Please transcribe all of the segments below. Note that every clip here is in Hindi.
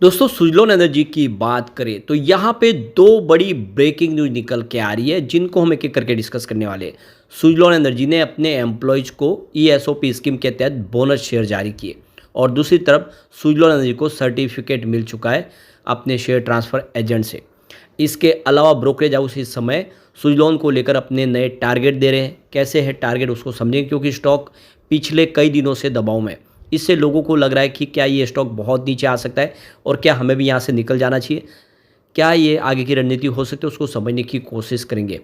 दोस्तों सुजलोन एनर्जी की बात करें तो यहाँ पे दो बड़ी ब्रेकिंग न्यूज़ निकल के आ रही है जिनको हम एक एक करके डिस्कस करने वाले हैं। सुजलोन एनर्जी ने अपने एम्प्लॉयज़ को ईएसओपी स्कीम के तहत बोनस शेयर जारी किए और दूसरी तरफ सुजलोन एनर्जी को सर्टिफिकेट मिल चुका है अपने शेयर ट्रांसफ़र एजेंट से। इसके अलावा ब्रोकरेज हाउस इस समय सुजलोन को लेकर अपने नए टारगेट दे रहे हैं। कैसे है टारगेट उसको समझेंगे, क्योंकि स्टॉक पिछले कई दिनों से दबाव में है। इससे लोगों को लग रहा है कि क्या ये स्टॉक बहुत नीचे आ सकता है और क्या हमें भी यहाँ से निकल जाना चाहिए, क्या ये आगे की रणनीति हो सकती है, उसको समझने की कोशिश करेंगे।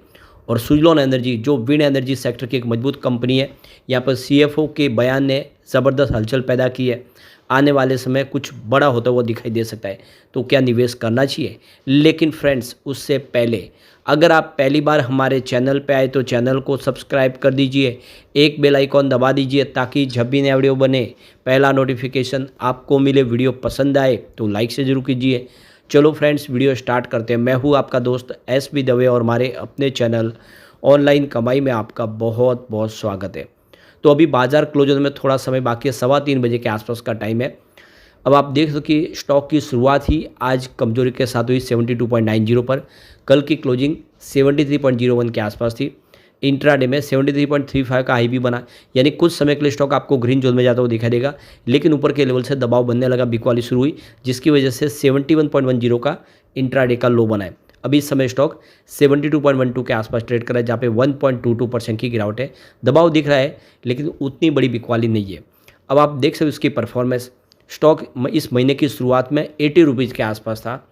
और सुजलोन एनर्जी जो विंड एनर्जी सेक्टर की एक मजबूत कंपनी है, यहाँ पर सीएफओ के बयान ने ज़बरदस्त हलचल पैदा की है। आने वाले समय कुछ बड़ा होता हुआ दिखाई दे सकता है, तो क्या निवेश करना चाहिए। लेकिन फ्रेंड्स, उससे पहले अगर आप पहली बार हमारे चैनल पे आए तो चैनल को सब्सक्राइब कर दीजिए, एक बेल आइकॉन दबा दीजिए ताकि जब भी नया वीडियो बने पहला नोटिफिकेशन आपको मिले। वीडियो पसंद आए तो लाइक से ज़रूर कीजिए। चलो फ्रेंड्स, वीडियो स्टार्ट करते हैं। मैं हूँ आपका दोस्त एस बी दवे और हमारे अपने चैनल ऑनलाइन कमाई में आपका बहुत बहुत स्वागत है। तो अभी बाजार क्लोज होने में थोड़ा समय बाकी है, 3:15 बजे के आसपास का टाइम है। अब आप देख सकते कि स्टॉक की शुरुआत ही आज कमजोरी के साथ हुई 72.90 पर। कल की क्लोजिंग 73.01 के आसपास थी। इंट्राडे में 73.35 का हाई भी बना, यानी कुछ समय के लिए स्टॉक आपको ग्रीन जोन में जाता हुआ दिखाई देगा, लेकिन ऊपर के लेवल से दबाव बनने लगा, बिक वाली शुरू हुई, जिसकी वजह से 71.10 का इंट्राडे का लो बना है। अभी इस समय स्टॉक 72.12 के आसपास ट्रेड कर रहा है, जहाँ पे 1.22% की गिरावट है। दबाव दिख रहा है लेकिन उतनी बड़ी बिकवाली नहीं है। अब आप देख सकते हो इसकी परफॉर्मेंस। स्टॉक इस महीने की शुरुआत में 80 रुपीज़ के आसपास था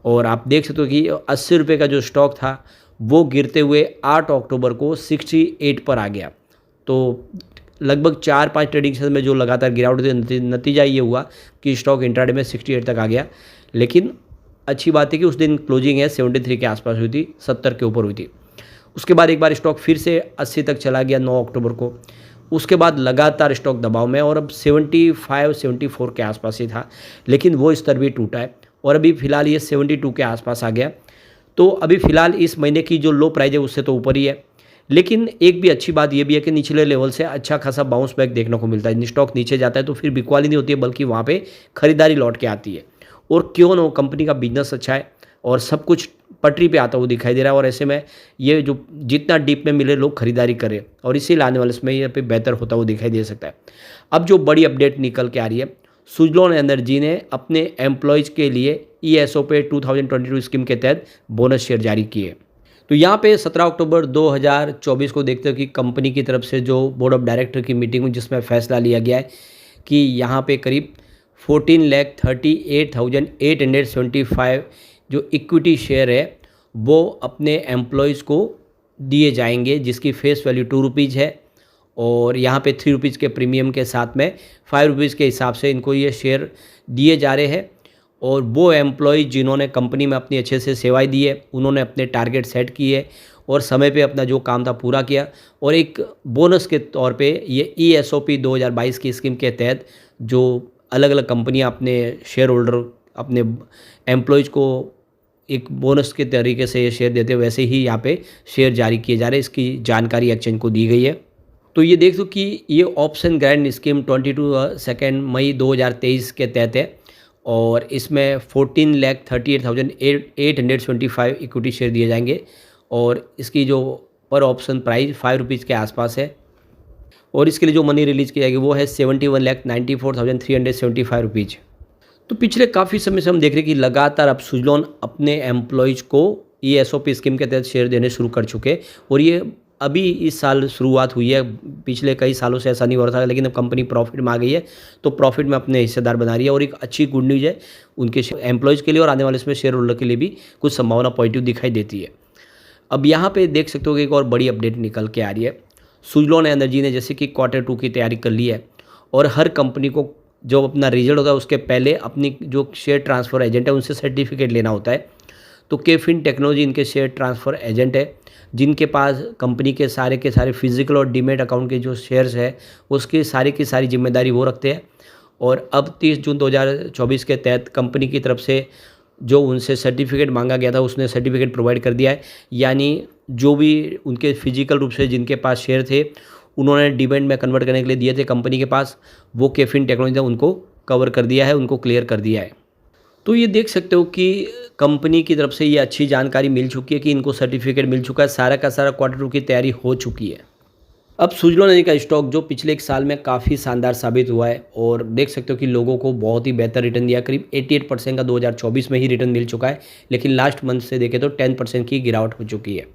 और आप देख सकते हो कि 80 रुपये का जो स्टॉक था वो गिरते हुए 8 अक्टूबर को 68 पर आ गया। तो लगभग 4-5 ट्रेडिंग सेशन में जो लगातार गिरावट थी, नतीजा ये हुआ कि स्टॉक इंट्राडे में 68 तक आ गया। लेकिन अच्छी बात है कि उस दिन क्लोजिंग है 73 के आसपास हुई थी, 70 के ऊपर हुई थी। उसके बाद एक बार स्टॉक फिर से 80 तक चला गया 9 अक्टूबर को। उसके बाद लगातार स्टॉक दबाव में और अब 75-74 के आसपास ही था, लेकिन वो स्तर भी टूटा है और अभी फ़िलहाल ये 72 के आसपास आ गया। तो अभी फ़िलहाल इस महीने की जो लो प्राइस है उससे तो ऊपर ही है। लेकिन एक भी अच्छी बात ये भी है कि निचले लेवल से अच्छा खासा बाउंस बैक देखने को मिलता है। स्टॉक नीचे जाता है तो फिर बिकवाली नहीं होती है, बल्कि वहाँ पे खरीदारी लौट के आती है। और क्यों ना हो, कंपनी का बिजनेस अच्छा है और सब कुछ पटरी पे आता हुआ दिखाई दे रहा है, और ऐसे में ये जो जितना डीप में मिले लोग खरीदारी करें और इसी लाने वाले समय ये पे बेहतर होता हुआ दिखाई दे सकता है। अब जो बड़ी अपडेट निकल के आ रही है, सुजलोन एनर्जी ने अपने एम्प्लॉयज़ के लिए ईएसओपी 2022 स्कीम के तहत बोनस शेयर जारी किए। तो यहाँ पे 17 अक्टूबर 2024 को देखते हो कि कंपनी की तरफ से जो बोर्ड ऑफ डायरेक्टर की मीटिंग हुई, जिसमें फैसला लिया गया है कि यहाँ पे करीब 14,38,875 जो इक्विटी शेयर है वो अपने एम्प्लॉयज़ को दिए जाएंगे, जिसकी फेस वैल्यू 2 रुपीज़ है और यहाँ पे 3 रुपीज़ के प्रीमियम के साथ में 5 रुपीज़ के हिसाब से इनको ये शेयर दिए जा रहे हैं। और वो एम्प्लॉय जिन्होंने कंपनी में अपनी अच्छे से सेवाएं दी है, उन्होंने अपने टारगेट सेट किए और समय पे अपना जो काम था पूरा किया, और एक बोनस के तौर पे ये ईएसओपी 2022 की स्कीम के तहत जो अलग अलग कंपनियां अपने शेयर होल्डर, अपने एम्प्लॉयज़ को एक बोनस के तरीके से ये शेयर देते हैं, वैसे ही यहाँ पे शेयर जारी किए जा रहे हैं। इसकी जानकारी एक्सचेंज को दी गई है। तो ये देख दो कि ये ऑप्शन ग्रांट स्कीम 22 मई 2023 के तहत है और इसमें 14,38,825 इक्विटी शेयर दिए जाएंगे और इसकी जो पर ऑप्शन प्राइस 5 रुपीज़ के आसपास है। और इसके लिए जो मनी रिलीज़ की जाएगी वो है 71,94,375 रुपीज़। तो पिछले काफ़ी समय से हम देख रहे हैं कि लगातार अब सुजलोन अपने एम्प्लॉयज़ को ईएसओपी स्कीम के तहत शेयर देने शुरू कर चुके हैं और ये अभी इस साल शुरुआत हुई है। पिछले कई सालों से ऐसा नहीं हो रहा था, लेकिन अब कंपनी प्रॉफिट में आ गई है, तो प्रॉफिट में अपने हिस्सेदार बना रही है और एक अच्छी गुड न्यूज़ है उनके एम्प्लॉयज़ के लिए और आने वाले इसमें शेयर होल्डर के लिए भी कुछ संभावना पॉजिटिव दिखाई देती है। अब यहाँ पे देख सकते हो कि एक और बड़ी अपडेट निकल के आ रही है। सुजलोन एनर्जी ने जैसे कि Q2 की तैयारी कर ली है और हर कंपनी को जो अपना रिजल्ट होता है उसके पहले अपनी जो शेयर ट्रांसफ़र एजेंट है उनसे सर्टिफिकेट लेना होता है। तो केफिन टेक्नोलॉजी इनके शेयर ट्रांसफ़र एजेंट है, जिनके पास कंपनी के सारे फिजिकल और डीमेट अकाउंट के जो शेयर्स है उसकी सारी की सारी जिम्मेदारी वो रखते हैं। और अब 30 जून 2024 के तहत कंपनी की तरफ से जो उनसे सर्टिफिकेट मांगा गया था उसने सर्टिफिकेट प्रोवाइड कर दिया है, यानी जो भी उनके फिजिकल रूप से जिनके पास शेयर थे उन्होंने डीमेट में कन्वर्ट करने के लिए दिए थे कंपनी के पास, वो केफिन टेक्नोलॉजी ने उनको कवर कर दिया है, उनको क्लियर कर दिया है। तो ये देख सकते हो कि कंपनी की तरफ से ये अच्छी जानकारी मिल चुकी है कि इनको सर्टिफिकेट मिल चुका है, सारा का सारा क्वार्टर टू की तैयारी हो चुकी है। अब सुज़लोन एनर्जी का स्टॉक जो पिछले 1 साल में काफ़ी शानदार साबित हुआ है और देख सकते हो कि लोगों को बहुत ही बेहतर रिटर्न दिया, करीब 88% का 2024 में ही रिटर्न मिल चुका है, लेकिन लास्ट मंथ से देखें तो 10% की गिरावट हो चुकी है।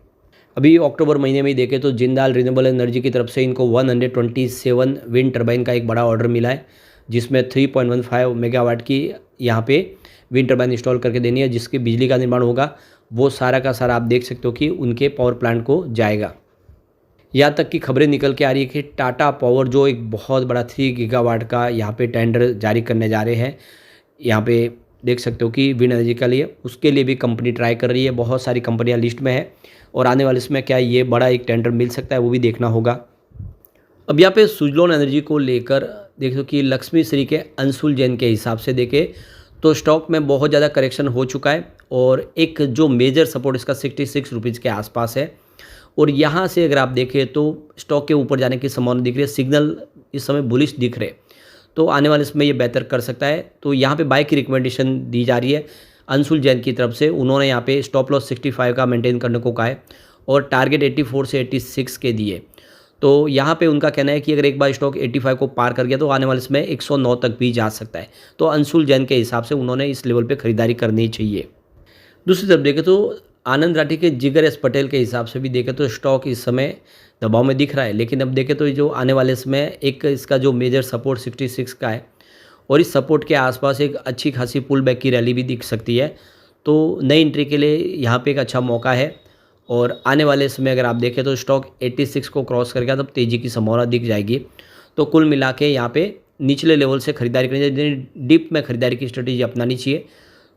अभी अक्टूबर महीने में ही देखें तो जिंदाल रिन्यूएबल एनर्जी की तरफ से इनको 127 विंड टर्बाइन का एक बड़ा ऑर्डर मिला है, जिसमें 3.15 मेगावाट की यहाँ पे विंड टर्बाइन इंस्टॉल करके देनी है, जिसकी बिजली का निर्माण होगा वो सारा का सारा आप देख सकते हो कि उनके पावर प्लांट को जाएगा। यहाँ तक की खबरें निकल के आ रही है कि टाटा पावर जो एक बहुत बड़ा 3 गीगावाट का यहाँ पे टेंडर जारी करने जा रहे हैं, यहाँ पे देख सकते हो कि विंड एनर्जी के लिए, उसके लिए भी कंपनी ट्राई कर रही है। बहुत सारी कंपनियाँ लिस्ट में है और आने वाले इसमें क्या ये बड़ा एक टेंडर मिल सकता है, वो भी देखना होगा। अब यहाँ पे सुज़लोन एनर्जी को लेकर देखो कि लक्ष्मी श्री के अंशुल जैन के हिसाब से देखें तो स्टॉक में बहुत ज़्यादा करेक्शन हो चुका है और एक जो मेजर सपोर्ट इसका 66 रुपीज़ के आसपास है और यहाँ से अगर आप देखें तो स्टॉक के ऊपर जाने की संभावना दिख रही है, सिग्नल इस समय बुलिश दिख रहे, तो आने वाले इसमें ये बेहतर कर सकता है। तो यहाँ पे बाय की रिकमेंडेशन दी जा रही है अंशुल जैन की तरफ से। उन्होंने यहाँ पे स्टॉप लॉस 65 का मेंटेन करने को कहा है और टारगेट 84 से 86 के दिए। तो यहाँ पे उनका कहना है कि अगर एक बार स्टॉक 85 को पार कर गया तो आने वाले इसमें 109 तक भी जा सकता है। तो अंशुल जैन के हिसाब से उन्होंने इस लेवल पे खरीदारी करनी चाहिए। दूसरी तरफ देखें तो आनंद राठी के जिगर एस पटेल के हिसाब से भी देखें तो स्टॉक इस समय दबाव में दिख रहा है, लेकिन अब देखें तो जो आने वाले समय एक इसका जो मेजर सपोर्ट 66 का है और इस सपोर्ट के आसपास एक अच्छी खासी पुल बैक की रैली भी दिख सकती है। तो नई एंट्री के लिए यहाँ पे एक अच्छा मौका है और आने वाले समय अगर आप देखें तो स्टॉक 86 को क्रॉस कर गया तब तेज़ी की संभावना दिख जाएगी। तो कुल मिला के यहाँ पे निचले लेवल से खरीदारी करनी चाहिए, डिप में खरीदारी की स्ट्रेटेजी अपनानी चाहिए।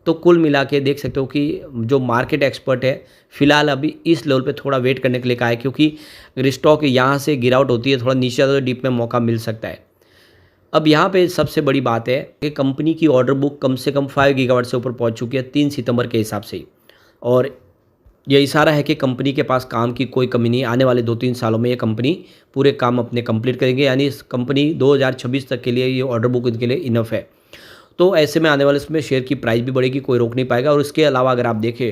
तो कुल मिला के देख सकते हो कि जो मार्केट एक्सपर्ट है फिलहाल अभी इस लेवल पे थोड़ा वेट करने के लिए कहा है, क्योंकि अगर स्टॉक यहाँ से गिरावट होती है थोड़ा नीचे आता है तो डिप में मौका मिल सकता है। अब यहाँ पे सबसे बड़ी बात है कि कंपनी की ऑर्डर बुक कम से कम 5 गीगावाट से ऊपर पहुँच चुकी है 3 सितंबर के हिसाब से ही, और यह इशारा है कि कंपनी के पास काम की कोई कमी नहीं। आने वाले 2-3 सालों में ये कंपनी पूरे काम अपने कंप्लीट करेंगे, यानी इस कंपनी 2026 तक के लिए ये ऑर्डर बुक इनके लिए इनफ है। तो ऐसे में आने वाले इसमें शेयर की प्राइस भी बढ़ेगी, कोई रोक नहीं पाएगा। और इसके अलावा अगर आप देखें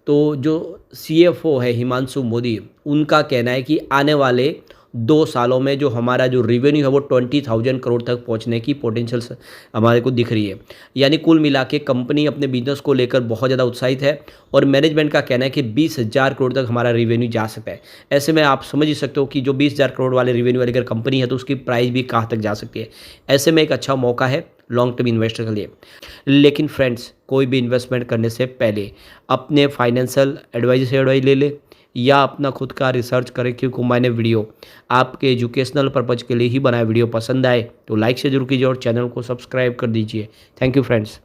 तो जो CFO है हिमांशु मोदी, उनका कहना है कि आने वाले 2 सालों में जो हमारा जो रेवेन्यू है वो 20,000 करोड़ तक पहुंचने की पोटेंशियल हमारे को दिख रही है। यानी कुल मिला के कंपनी अपने बिजनेस को लेकर बहुत ज़्यादा उत्साहित है और मैनेजमेंट का कहना है कि 20,000 करोड़ तक हमारा रेवेन्यू जा सकता है। ऐसे में आप समझ ही सकते हो कि जो 20,000 करोड़ वाले रेवेन्यू वाली अगर कंपनी है तो उसकी प्राइस भी कहाँ तक जा सकती है। ऐसे में एक अच्छा मौका है लॉन्ग टर्म इन्वेस्टर के लिए। लेकिन फ्रेंड्स, कोई भी इन्वेस्टमेंट करने से पहले अपने फाइनेंशियल एडवाइजर से एडवाइस ले ले या अपना खुद का रिसर्च करें, क्योंकि मैंने वीडियो आपके एजुकेशनल पर्पज़ के लिए ही बनाया। वीडियो पसंद आए तो लाइक से जरूर कीजिए और चैनल को सब्सक्राइब कर दीजिए। Thank you friends.